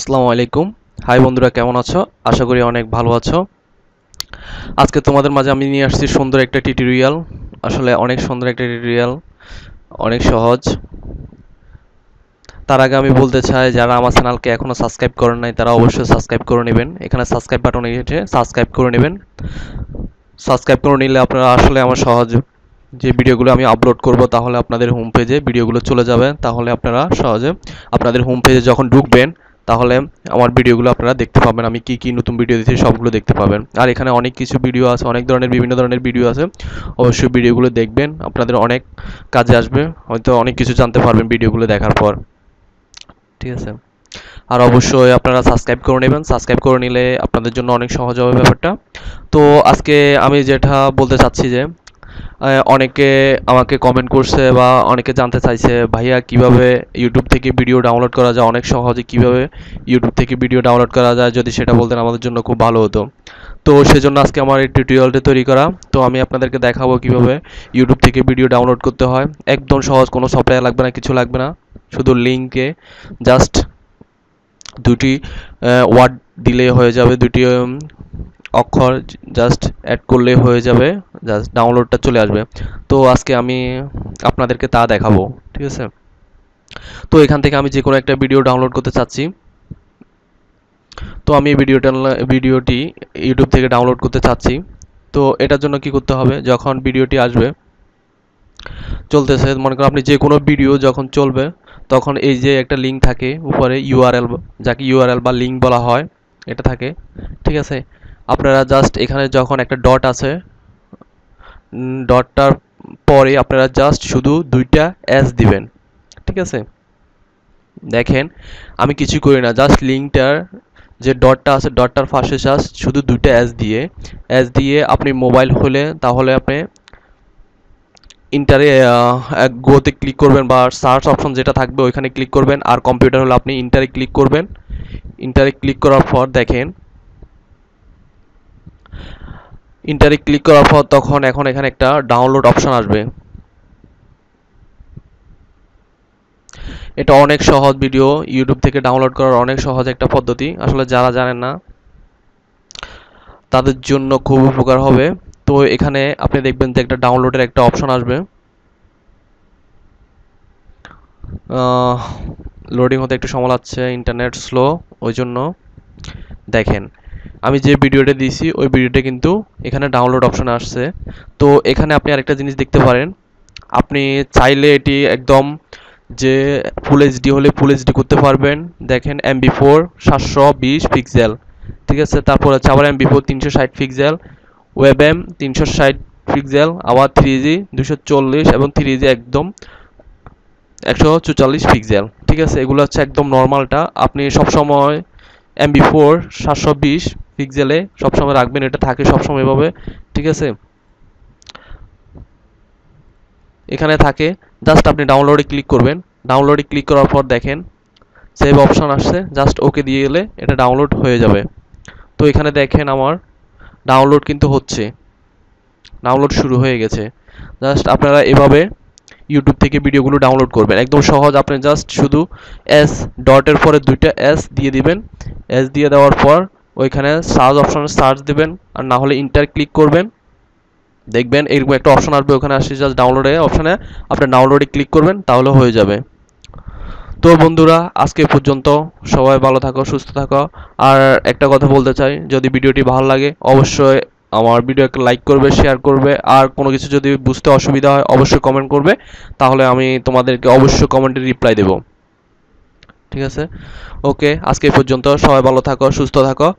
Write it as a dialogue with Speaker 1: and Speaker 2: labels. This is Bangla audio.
Speaker 1: আসসালামু আলাইকুম। হাই বন্ধুরা, কেমন আছো? আশা করি অনেক ভালো আছো। আজকে তোমাদের মাঝে আমি নিয়ে আসছি সুন্দর একটা টিউটোরিয়াল। আসলে অনেক সুন্দর একটা টিউটোরিয়াল, অনেক সহজ। তার আগে আমি বলতে চাই, যারা আমার চ্যানেলকে এখনো সাবস্ক্রাইব করেন নাই তারা অবশ্যই সাবস্ক্রাইব করে নেবেন। এখানে সাবস্ক্রাইব বাটন এসেছে, সাবস্ক্রাইব করে নেবেন। সাবস্ক্রাইব করে নিলে আপনারা আসলে আমার সহজ যে ভিডিওগুলো আমি আপলোড করব তাহলে আপনাদের হোম পেজে ভিডিওগুলো চলে যাবে। তাহলে আপনারা সহজে আপনাদের হোম পেজে যখন ঢুকবেন তাহলে আমার ভিডিওগুলো আপনারা দেখতে পাবেন। আমি কি কি নতুন ভিডিও দিচ্ছি সবগুলো দেখতে পাবেন। আর এখানে অনেক কিছু ভিডিও আছে, অনেক ধরনের বিভিন্ন ধরনের ভিডিও আছে। অবশ্যই ভিডিওগুলো দেখবেন, আপনাদের অনেক কাজে আসবে। হয়তো অনেক কিছু জানতে পারবেন ভিডিওগুলো দেখার পর। ঠিক আছে, আর অবশ্যই আপনারা সাবস্ক্রাইব করে নেবেন। সাবস্ক্রাইব করে নিলে আপনাদের জন্য অনেক সহজ হবে ব্যাপারটা। তো আজকে আমি যেটা বলতে চাচ্ছি যে অনেকে আমাকে কমেন্ট করছে বা অনেকে জানতে চাইছে, ভাইয়া কিভাবে ইউটিউব থেকে ভিডিও ডাউনলোড করা যায়, অনেক সহজে কিভাবে ইউটিউব থেকে ভিডিও ডাউনলোড করা যায়, যদি সেটা বলতেন আমাদের জন্য খুব ভালো হতো। তো সেজন্য আজকে আমার এই টিউটোরিয়ালটা তৈরি করা। তো আমি আপনাদেরকে দেখাবো কিভাবে ইউটিউব থেকে ভিডিও ডাউনলোড করতে হয়। একদম সহজ, কোনো সফটওয়্যার লাগবে না, কিছু লাগবে না। শুধু লিঙ্কে জাস্ট দুটি ওয়ার্ড দিলেই হয়ে যাবে, দুটি অক্ষর জাস্ট অ্যাড করলে হয়ে যাবে, জাস্ট ডাউনলোডটা চলে আসবে। তো আজকে আমি আপনাদেরকে তা দেখাবো। ঠিক আছে, তো এখান থেকে আমি যে কোনো একটা ভিডিও ডাউনলোড করতে চাচ্ছি। তো আমি ভিডিওটি ইউটিউব থেকে ডাউনলোড করতে চাচ্ছি। তো এটার জন্য কি করতে হবে, যখন ভিডিওটি আসবে চলতেছে, মনে করেন আপনি যে কোনো ভিডিও যখন চলবে তখন এই যে একটা লিঙ্ক থাকে উপরে, ইউআরএল, যাকে ইউআরএল বা লিঙ্ক বলা হয়, এটা থাকে। ঠিক আছে, আপনারা জাস্ট এখানে যখন একটা ডট আছে, ডটটার পরে আপনারা জাস্ট শুধু দুইটা এস দিবেন। ঠিক আছে, দেখেন আমি কিছু করি না, জাস্ট লিঙ্কটার যে ডটটা আছে ডটটার পাশে জাস্ট শুধু দুইটা এস দিয়ে আপনি মোবাইল হলে তাহলে আপনি ইন্টারে গোতে ক্লিক করবেন বা সার্চ অপশন যেটা থাকবে ওইখানে ক্লিক করবেন। আর কম্পিউটার হলে আপনি ইন্টারে ক্লিক করবেন। ইন্টারে ক্লিক করার পর দেখেন, ইন্টারে ক্লিক করার পর তখন এখন এখানে একটা ডাউনলোড অপশন আসবে। এটা অনেক সহজ, ভিডিও ইউটিউব থেকে ডাউনলোড করার অনেক সহজ একটা পদ্ধতি। আসলে যারা জানেন না তাদের জন্য খুব উপকার হবে। তো এখানে আপনি দেখবেন যে একটা ডাউনলোডের একটা অপশন আসবে। লোডিং হতে একটু সময় লাগছে, ইন্টারনেট স্লো, ওই জন্য। দেখেন আমি যে ভিডিওটা দিয়েছি ওই ভিডিওটা কিন্তু এখানে ডাউনলোড অপশন আসছে। তো এখানে আপনি আরেকটা জিনিস দেখতে পারেন, আপনি চাইলে এটি একদম যে ফুল এইচডি হলে ফুল এইচডি করতে পারবেন। দেখেন MB4 720 পিক্সেল। ঠিক আছে, তারপর আছে আবার MB4 360 পিক্সেল, ওয়েবএম 360 পিক্সেল, আবার 3G 240 এবং 3G একদম 144 পিক্সেল। ঠিক আছে, এগুলো হচ্ছে একদম নর্মালটা। আপনি সবসময় MB4 720 পিক্সেলে সবসময় রাখবেন, এটা থাকে সবসময় এভাবে। ঠিক আছে, এখানে থাকে। জাস্ট আপনি ডাউনলোডে ক্লিক করবেন। ডাউনলোডে ক্লিক করার পর দেখেন সেভ অপশন আসছে, জাস্ট ওকে দিয়ে গেলে এটা ডাউনলোড হয়ে যাবে। তো এখানে দেখেন আমার ডাউনলোড কিন্তু হচ্ছে, ডাউনলোড শুরু হয়ে গেছে। জাস্ট আপনারা এভাবে ইউটিউব থেকে ভিডিওগুলো ডাউনলোড করবেন, একদম সহজ। আপনি জাস্ট শুধু এস, ডটের পরে দুইটা এস দিয়ে দিবেন। এস দিয়ে দেওয়ার পর ওইখানে সার্চ অপশনে সার্চ দিবেন, আর না হলে ইন্টার ক্লিক করবেন। দেখবেন এরকম একটা অপশন আসবে, ওখানে আসে জাস্ট ডাউনলোডে অপশনে আপনি ডাউনলোডে ক্লিক করবেন, তাহলে হয়ে যাবে। তো বন্ধুরা আজকে পর্যন্ত, সবাই ভালো থাকো, সুস্থ থাকো। আর একটা কথা বলতে চাই, যদি ভিডিওটি ভালো লাগে অবশ্যই আমার ভিডিওকে লাইক করবে, শেয়ার করবে। আর কোনো কিছু যদি বুঝতে অসুবিধা হয় অবশ্যই কমেন্ট করবে, তাহলে আমি তোমাদেরকে অবশ্যই কমেন্টে রিপ্লাই দেব। ঠিক আছে, ওকে, আজকে পর্যন্ত সবাই ভালো থাকো, সুস্থ থাকো।